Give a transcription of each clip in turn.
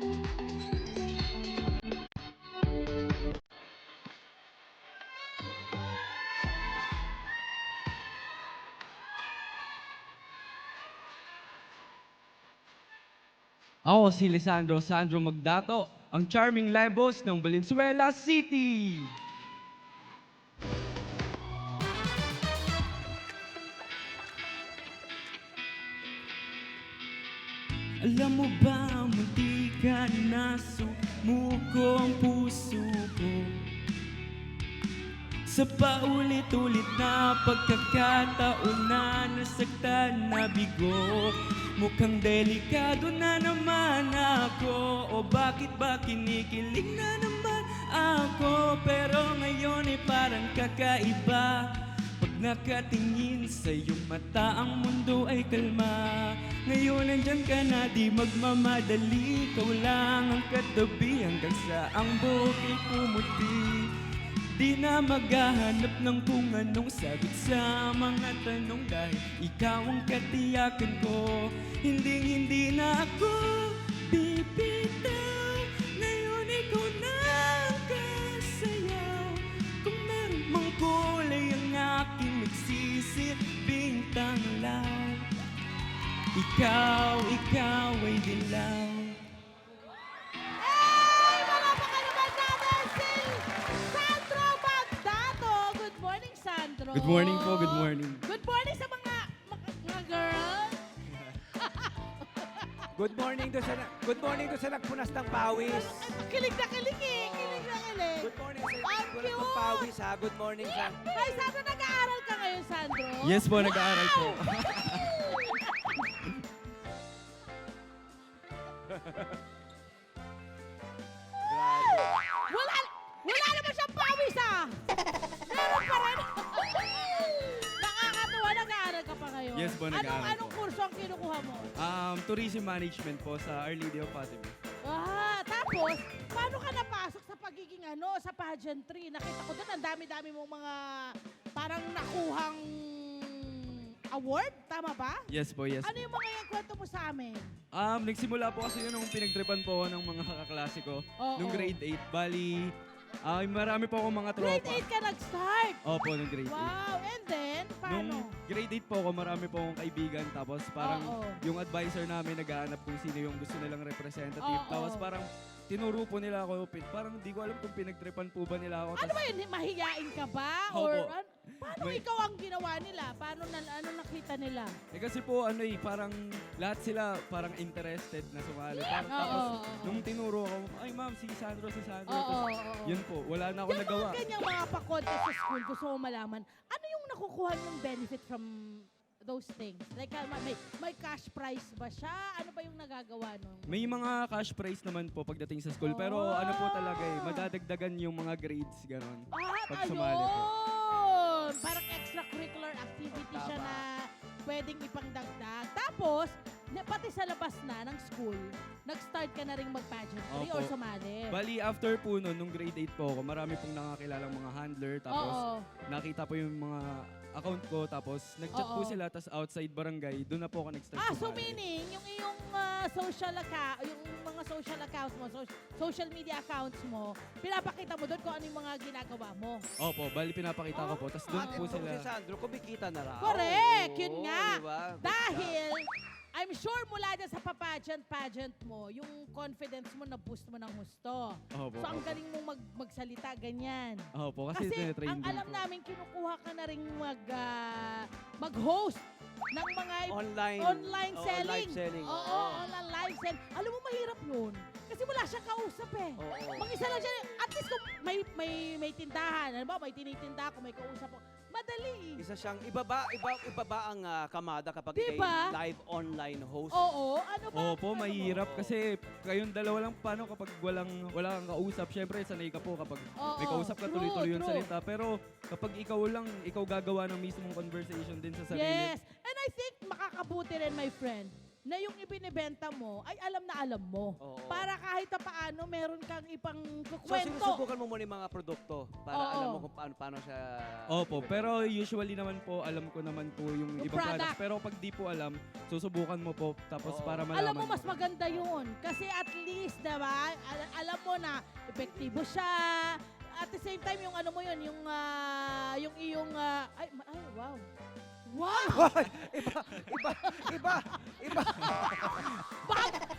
Ako si Lisandro Sandro Magdato, ang charming live boss ng Valenzuela City. Alam mo ba, munti ka na sumuko ang puso ko sa paulit-ulit na pagkakataon na nasaktan na bigo. Mukhang delikado na naman ako, o bakit ba kinikilig na naman ako? Pero ngayon ay parang kakaiba, pag nakatingin sa iyong mata ang mundo ay kalma. Ngayon nandyan ka na, di magmamadali, ikaw lang ang katabi hanggang sa ang buhok ay pumuti. Di na maghahanap ng kung anong sagot sa mga tanong, dahil ikaw ang katiyakan ko. Hindi na ako bibitaw, ngayon ikaw na ang kasayaw. Kung meron mang kulay ang aking nagsisilbing tanglaw, ikaw ay dilaw. Hey! Malapakan naman natin si Sandro Magdato. Good morning, Sandro. Good morning po, good morning. Good morning sa mga girls. Good morning do sa nagpunas ng pawis. Kilig na kilig eh. Kilig na kilig. Good morning sa Ang nagpunas ng cute. pawis ha. Good morning sa... Ay, Sandro, nag-aaral ka ngayon, Sandro? Yes po, nag-aaral po. Wala naman siyang pawis ah. Meron pa rin. Nakakatuwa, nag-aaral ka pa ngayon. Yes po, nag-aaral Anong po. kurso ang kinukuha mo? Tourism management po sa Our Lady of Fatima. Tapos, paano ka napasok sa pagiging sa pageantry? Nakita ko doon, ang dami-dami mong mga parang nakuhang award, tama ba? Yes po, yes. Ano yung mga yung kwento mo sa amin? Nagsimula po kasi yun nung pinagtripan po ako ng mga kaklase ko. Oo. Nung grade 8. Bali, marami po akong mga tropa. Grade 8 ka nag-start? Opo, nung grade 8. Wow, and then, paano? Nung grade 8 po ako, marami po akong kaibigan. Tapos parang Oo. yung advisor namin naghahanap kung sino yung gusto nilang representative. Oo. Tapos parang tinuro po nila ako. Parang di ko alam kung pinagtripan po ba nila ako. Ano ba yun? Mahiyain ka ba? Opo. Or paano May- ikaw ang ginawa nila? Paano ano nakita nila? Kasi po parang lahat sila parang interested na sumali. Oo, Tapos oo, oo. nung tinuro ako, ay ma'am, si Sandro. Oo, Tapos, oo, oo. yun po, wala na ako Yung nagawa. mga ganyang mga pa-contest sa school, gusto mo malaman, ano yung nakukuha ng benefit from those things? Like, may cash prize ba siya? Ano ba yung nagagawa nung? May mga cash prize naman po pagdating sa school. Pero Oh. ano po talaga madadagdagan yung mga grades, gano'n. Pag Ayun! sumali po. Parang extracurricular activity siya Tama. na pwedeng ipangdagdag. Tapos, pati sa labas na ng school, nag-start ka na rin mag-pageantry Opo. or sumali. Bali, after po nun, nung grade 8 po ako, marami pong nakakilalang mga handler. Tapos, Oo. nakita po yung mga account ko. Tapos, nag-chat po Oo. sila. Tapos, outside barangay, doon na po ako nag-start So sumali. meaning, yung iyong yung mga social accounts mo, social media accounts mo, pinapakita mo doon kung ano yung mga ginagawa mo. Opo, bali pinapakita ko po. Tapos doon Ate po po sila. si Sandro, kumikita na raw. Correct! Yun Oo, nga. diba? Dahil, I'm sure mula dyan sa pageant mo, yung confidence mo na-boost mo ng husto. Opo, So, ang opo. galing mong magsalita, ganyan. Opo, kasi, Kasi, tinitrain ang din alam po. namin, kinukuha ka na rin mag-host ng mga Online. online Oo, selling. live selling. Oo, online live selling. Alam mo, mahirap yun. Kasi wala siyang kausap eh. Oo. Mag-isa lang siya. At least kung may tindahan, ano ba, may tinitinda ako, may kausap ko. Madali. Isa siyang iba ba ang kamada kapag Diba? ikay live online host? Oo, ano ba? Opo, ano mahirap Oo. kasi kayong dalawa lang paano kapag wala kang kausap. Syempre, sanay ka po kapag Oo, may kausap ka true, tuloy-tuloy yung true. salita. Pero kapag ikaw lang, ikaw gagawa ng mismong conversation din sa sarili. Yes. And I think makakabuti rin, my friend. na yung ibinibenta mo ay alam na alam mo. Oo. Para kahit na paano, meron kang ipang So, kukwento. sinusubukan mo muna yung mga produkto para Oo. alam mo kung paano siya... Opo, pero usually naman po, alam ko naman po yung Yung ibang product. products. Pero pag di po alam, susubukan mo po, tapos Oo. para malaman Alam mo, mas po. maganda yun. Kasi at least, diba, alam mo na epektibo siya. At the same time, yung ano mo yun, yung iyong, ay, wow. Wow! Iba!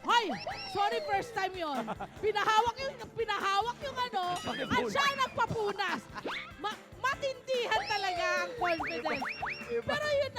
Hoy! Sorry, first time yon. Pinahawak yung ano, at siya ang nagpapunas. Matindihan talaga ang confidence. Pero yun,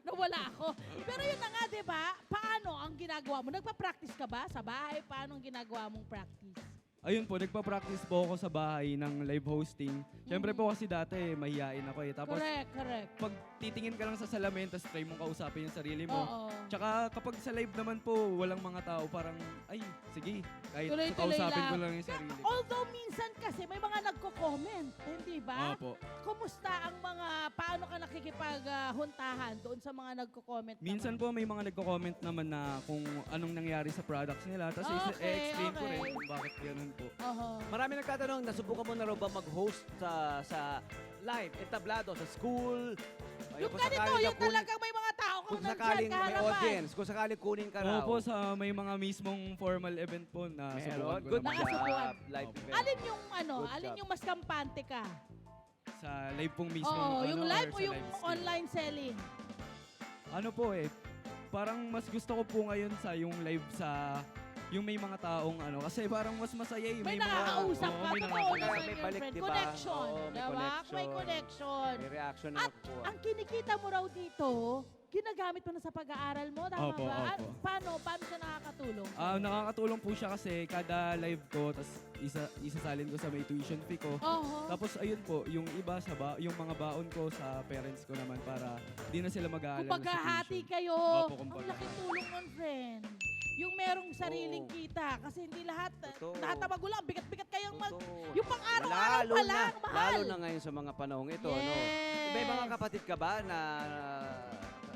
nawala ako. Pero yun na nga, di ba? Paano ang ginagawa mo? Nagpa-practice ka ba sa bahay? Paano ang ginagawa mong practice? Ayun po, nagpa-practice po ako sa bahay ng live hosting. Siyempre po kasi dati, mahihain ako eh. Tapos, Correct. pag titingin ka lang sa salamin, tapos try mong kausapin yung sarili mo. Oo. Tsaka kapag sa live naman po, walang mga tao, parang, ay, sige, kahit Tuloy-tuloy kausapin ko lang. lang yung sarili. Although minsan kasi may mga nagko-comment, hindi ba? Opo. Kumusta ang mga, paano ka nakikipaghuntahan doon sa mga nagko-comment Minsan naman? po may mga nagko-comment naman na kung anong nangyari sa products nila. Tapos i-explain ko rin Okay. kung bakit ganun po. Oho. Marami nagtatanong, nasubukan mo na raw ba mag-host sa live, entablado, sa school? Ay, Yung kung ganito, sakaling yung kunin- talagang may mga tao kang Kung nandyan sakaling may kaharapan. audience, kung sakaling kunin ka raw. Opo, sa may mga mismong formal event po na Meron. subukan ko Good naman. Nakasubukan. job. Live Opo. event. Alin yung ano, Good alin job. yung mas kampante ka? Sa live pong mismo. Oo, yung live or o sa yung live stream? online selling? Ano po eh, parang mas gusto ko po ngayon sa yung live sa yung may mga taong ano kasi parang mas masaya eh. May mga- nakakausap Oo, ka, may totoo nakakausap. naman, May your balik, friend. diba? Connection, Oo, may diba? connection. May connection. May reaction na At nakukuha. ang kinikita mo raw dito, ginagamit mo na sa pag-aaral mo, tama Opo, ba? opo. Paano siya nakakatulong? Nakakatulong po siya kasi kada live ko, tapos isasalin ko sa may tuition fee ko. Oho. Tapos ayun po, yung iba sa yung mga baon ko sa parents ko naman para di na sila mag-aalala Kumbaga sa hati tuition. kayo. Opo, kumbaga. Ang laking tulong nun, friend. Yung merong sariling Oo. kita. Kasi hindi lahat, Totoo. lahat na magulang, bigat-bigat kayong Totoo. yung pang-araw-araw pa lang, mahal. Lalo na ngayon sa mga panahong ito, no? Yes. May mga kapatid ka ba na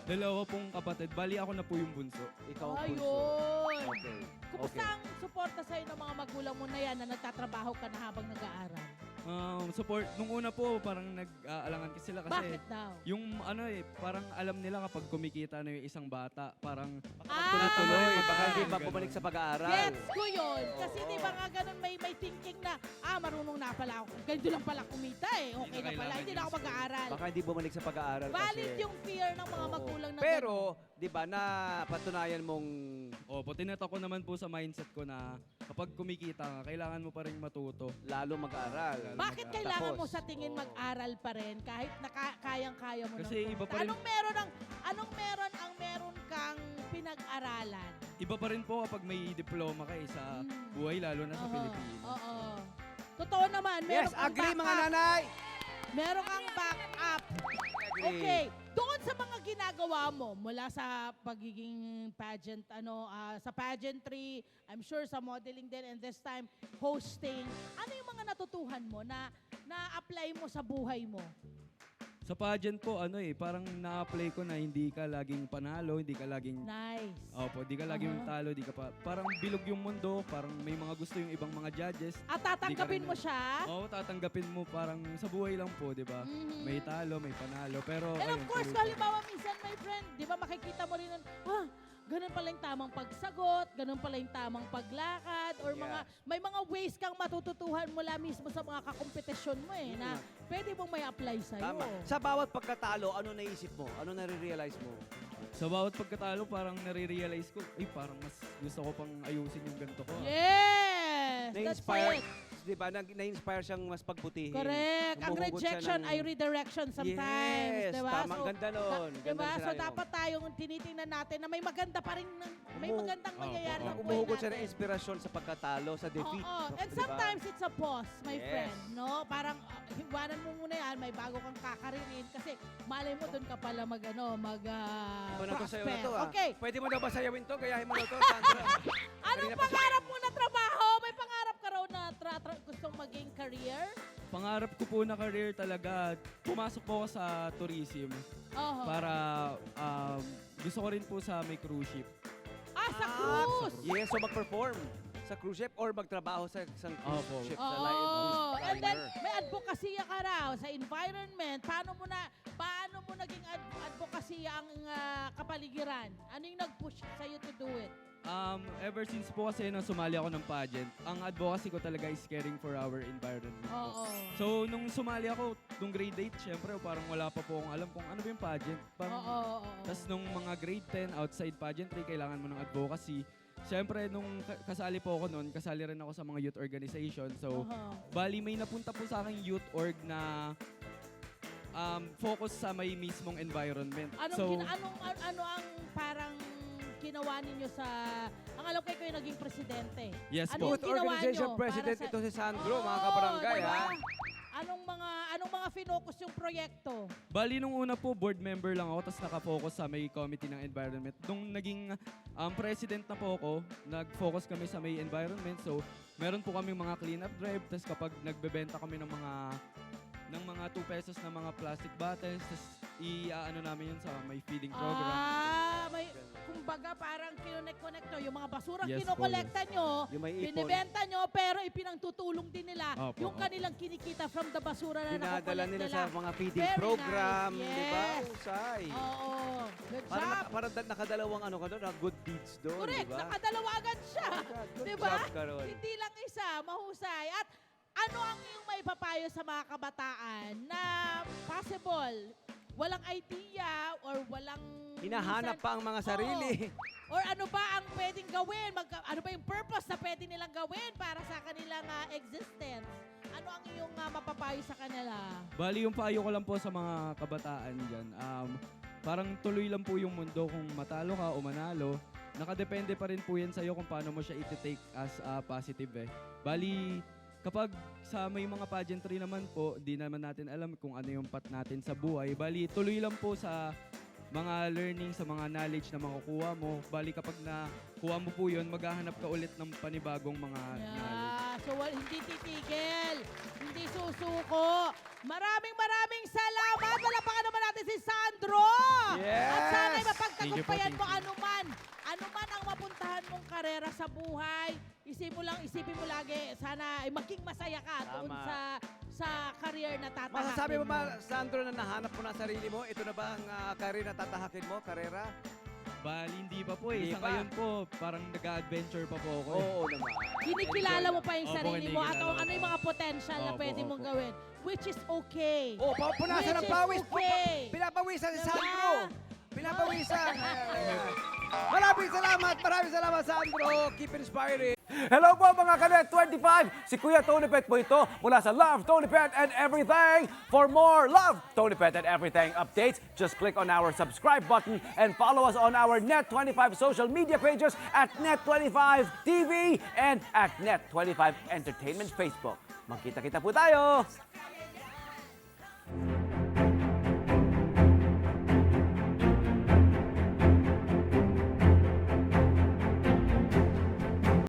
Dalawa pong kapatid. Bali ako na po yung bunso. ikaw ang bunso? Ayun. Okay. Kumusta ang suporta sa'yo ng mga magulang mo na yan na nagtatrabaho ka na habang nag-aaral? Support, nung una po parang nag-aalangan kasi sila kasi Bakit daw? yung ano eh, parang alam nila kapag kumikita na yung isang bata, parang Tuloy-tuloy, baka Ah. hindi pa bumalik sa pag-aaral. Gets ko yun. Kasi Oo. di ba nga ganun may thinking na, marunong na pala ako. Ganito lang pala kumita eh. Okay na pala. Hindi na ako mag-aaral. Baka hindi bumalik sa pag-aaral Valid kasi. yung fear ng mga Oo. magulang na Pero, di ba, na patunayan mong opo, tinatak ko naman po sa mindset ko na kapag kumikita ka, kailangan mo pa rin matuto. lalo mag-aaral. ganun. Bakit kailangan mo Tapos, sa tingin oo. mag-aral pa rin kahit kayang-kaya mo Kasi ng iba pa rin- Anong meron kang pinag-aralan? Iba pa rin po kapag may diploma ka eh, sa buhay, lalo na sa Oo, Pilipinas. Oo. Totoo naman, meron Yes, kang agree mga backup. nanay! Meron kang backup. Agree. Okay, doon sa mga ginagawa mo mula sa pagiging pageant, sa pageantry, I'm sure sa modeling din, and this time hosting, ano yung mga natutuhan mo na na-apply mo sa buhay mo? Sa pageant po, parang na-apply ko na hindi ka laging panalo, hindi ka laging Nice. Opo, di ka laging Aha. talo, di ka pa. Parang bilog yung mundo, parang may mga gusto yung ibang mga judges. At tatanggapin Di ka rin- mo siya? Oo, tatanggapin mo parang sa buhay lang po, di ba? Mhm. May talo, may panalo, pero And of ayun, course, tuloy po. halimbawa minsan, my friend, di ba makikita mo rin, ganun pala yung tamang pagsagot, ganun pala yung tamang paglakad, or may mga ways kang matututuhan mula mismo sa mga kakompetisyon mo na pwede mong may apply sa'yo. Tama. Sa bawat pagkatalo, ano naisip mo? Ano nare-realize mo? Sa bawat pagkatalo, parang nare-realize ko, parang mas gusto ko pang ayusin yung ganito ko. Yes! That's Na-inspire, it. di ba? Na-inspire siyang mas pagbutihin. Correct. Ang Humuhugot siya rejection ng- ay redirection sometimes. Yes, diba? tama. Ang ganda nun. Ganda Diba? ng So, scenario. dapat tayong tinitingnan natin na may maganda pa rin, may magandang Oo, mangyayari oo. sa buhay Umuhugot siya ng natin. inspirasyon sa pagkatalo, sa defeat. Oo. And Di ba? sometimes it's a pause, my Yes. friend. No? Parang hiwanan mo muna yan, may bago kang kakaririn kasi malay mo doon ka pala Iba na to sa'yo na prosper. to, ah. Okay. Pwede mo daw ba sayawin to? Gayahin mo na to, Sandra. Anong Kanina pa pangarap mo na trabaho? May pangarap ka raw na gustong maging career? Pangarap ko po na career talaga, pumasok po ako sa tourism Oo. para gusto ko rin po sa may cruise ship. Sa cruise! Yes, so mag-perform sa cruise ship or magtrabaho sa isang cruise Opo. ship sa live Oo. cruise And then, liner. may advocacy ka raw sa environment. Paano mo naging advocacy ang kapaligiran? Ano yung nag-push sa'yo to do it? Ever since po kasi nung sumali ako ng pageant, ang advocacy ko talaga is caring for our environment po. Oo. So, nung sumali ako, nung grade 8, syempre, parang wala pa po akong alam kung ano ba yung pageant. Oo. Tapos nung mga grade 10, outside pageantry, kailangan mo ng advocacy. Siyempre, nung kasali po ako noon, kasali rin ako sa mga youth organization. So, bali may napunta po sa aking youth org na focus sa may mismong environment. Ano ang parang ginawa ninyo sa... Ang alam ko yung naging presidente. Yes Ano po. Youth Organization nyo para President sa- ito si Sandro, mga Oo, kabarangay, diba? ha? Anong mga finocus yung proyekto? Bali, nung una po, board member lang ako, tapos nakafocus sa may committee ng environment. Nung naging president na po ako, nag-focus kami sa may environment. So, meron po kami mga clean-up drive, tapos kapag nagbebenta kami ng mga 2 pesos na mga plastic bottles, tapos i-ano namin yun sa may feeding program. Kumbaga parang kinonect-connect nyo. Yung mga basura Yes, kinokolekta nyo, Yung may ipon. binibenta nyo, pero ipinangtutulong din nila Opo, yung opo. kanilang kinikita from the basura na Dinadala nakokolekt nila nila. sa mga feeding Very program, nice, di ba? yes. Usay. Oo. Good Parang, job. parang nakadalawang ano ka doon, good deeds doon, di Correct. ba? Nakadalawa agad siya. Good Di ba? job, Carol. Hindi lang isa. Mahusay. At ano ang iyong may papayo sa mga kabataan na possible, walang idea or walang... Hinahanap minsan- pa ang mga sarili. Or ano ba ang pwedeng gawin? Ano ba yung purpose na pwede nilang gawin para sa kanilang existence? Ano ang iyong mapapayo sa kanila? Bali, yung payo ko lang po sa mga kabataan dyan, parang tuloy lang po yung mundo kung matalo ka o manalo. Nakadepende pa rin po yan sa'yo kung paano mo siya iti-take as positive eh. Bali, kapag sa may mga pageantry naman po, di naman natin alam kung ano yung path natin sa buhay. Bali, tuloy lang po sa mga learning, sa mga knowledge na makukuha mo. Bali, kapag nakuha mo po yun, maghahanap ka ulit ng panibagong mga knowledge. So hindi titigil, hindi susuko. Maraming salamat. Palapakan naman natin si Sandro. Yes! At sana'y Thank you mapagtagumpayan po, mo thank you. anuman ang mapuntahan mong karera sa buhay. Isipin mo lagi, sana ay maging masaya ka doon Tama. sa career na tatahakin Masasabi mo ba, Sandro, na nahanap mo na ang sarili mo? Ito na ba ang career na tatahakin mo, karera? Bali, hindi pa po eh. Hindi Sa pa. ngayon po, parang nag-adventure pa po ako eh. Oo naman. Kinikilala mo pa yung Opo, sarili mo at kinikilala ano yung mga potential na Opo, pwede mong opo. gawin. Which is okay. Oh, punasan ng Which is pawis. okay. Pinapawisan si Diba? Sandro. Pinapawisan. Maraming salamat, Sandro. Keep inspiring. Hello po mga Kanet 25! Si Kuya Tony Pet po ito mula sa Love, Tony Pet and Everything. For more Love, Tony Pet and Everything updates, just click on our subscribe button and follow us on our Net25 social media pages at Net25 TV and at Net25 Entertainment Facebook. Magkita-kita po tayo!